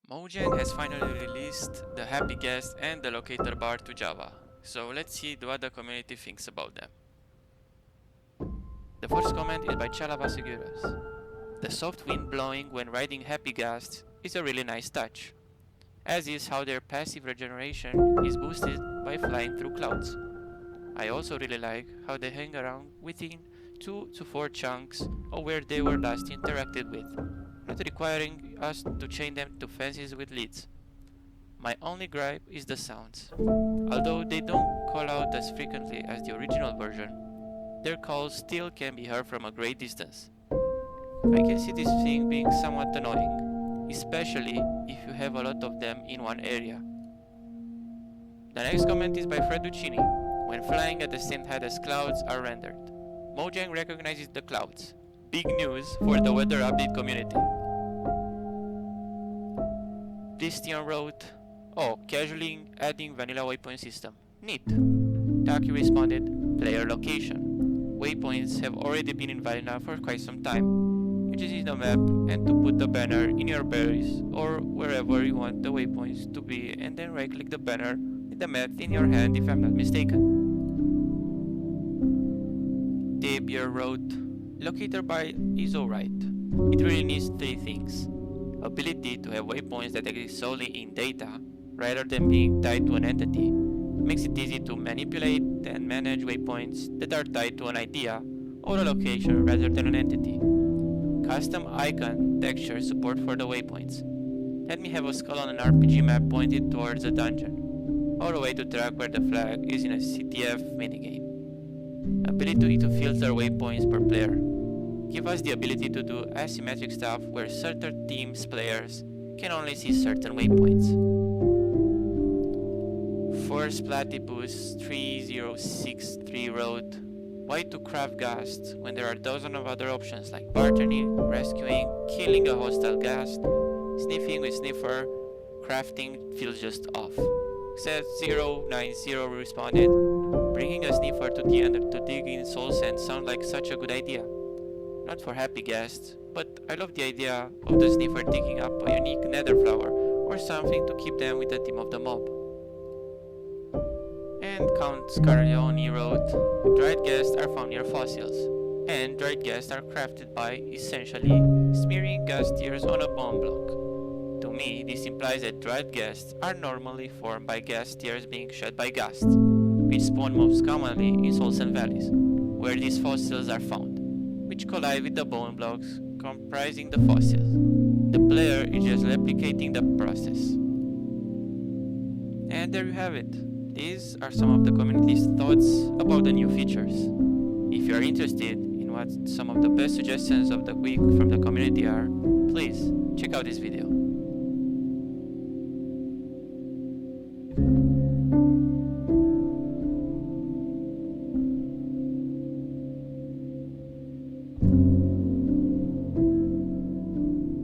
Mojang has finally released the Happy Ghasts and the locator bar to Java, so let's see what the community thinks about them. The first comment is by Chalabasiguras. The soft wind blowing when riding Happy Ghasts is a really nice touch, as is how their passive regeneration is boosted by flying through clouds. I also really like how they hang around within 2 to 4 chunks of where they were last interacted with, not requiring us to chain them to fences with leads. My only gripe is the sounds. Although they don't call out as frequently as the original version, their calls still can be heard from a great distance. I can see this thing being somewhat annoying, especially if you have a lot of them in one area. The next comment is by Freduccini. When flying at the same height as clouds are rendered, Mojang recognizes the clouds. Big news for the weather update community. Christian wrote, "Oh, casually adding vanilla waypoint system. Neat." Taki responded, "Player location. Waypoints have already been in vanilla for quite some time. You just need a map and to put the banner in your berries or wherever you want the waypoints to be, and then right click the banner with the map in your hand if I'm not mistaken." Debier wrote, "Locator bar is alright. It really needs 3 things. Ability to have waypoints that exist solely in data, rather than being tied to an entity, makes it easy to manipulate and manage waypoints that are tied to an idea or a location rather than an entity. Custom icon texture support for the waypoints. Let me have a skull on an RPG map pointed towards a dungeon, or a way to track where the flag is in a CTF minigame. Ability to filter waypoints per player. Give us the ability to do asymmetric stuff where certain teams' players can only see certain waypoints." First Platypus 3063 wrote, "Why to craft ghasts when there are dozens of other options like bartering, rescuing, killing a hostile ghast, sniffing with sniffer, crafting feels just off." Set 090 responded, "Bringing a sniffer to the end to dig in soul sand sounds like such a good idea. Not for Happy Ghasts, but I love the idea of the sniffer digging up a unique nether flower or something to keep them with the team of the mob." And Count Scarleone wrote, "Dried ghasts are found near fossils, and dried ghasts are crafted by, essentially, smearing ghast tears on a bone block. To me, this implies that dried ghasts are normally formed by ghast tears being shed by ghasts, which spawn most commonly in soul sand valleys, where these fossils are found, which collide with the bone blocks comprising the fossils. The player is just replicating the process." And there you have it. These are some of the community's thoughts about the new features. If you are interested in what some of the best suggestions of the week from the community are, please check out this video.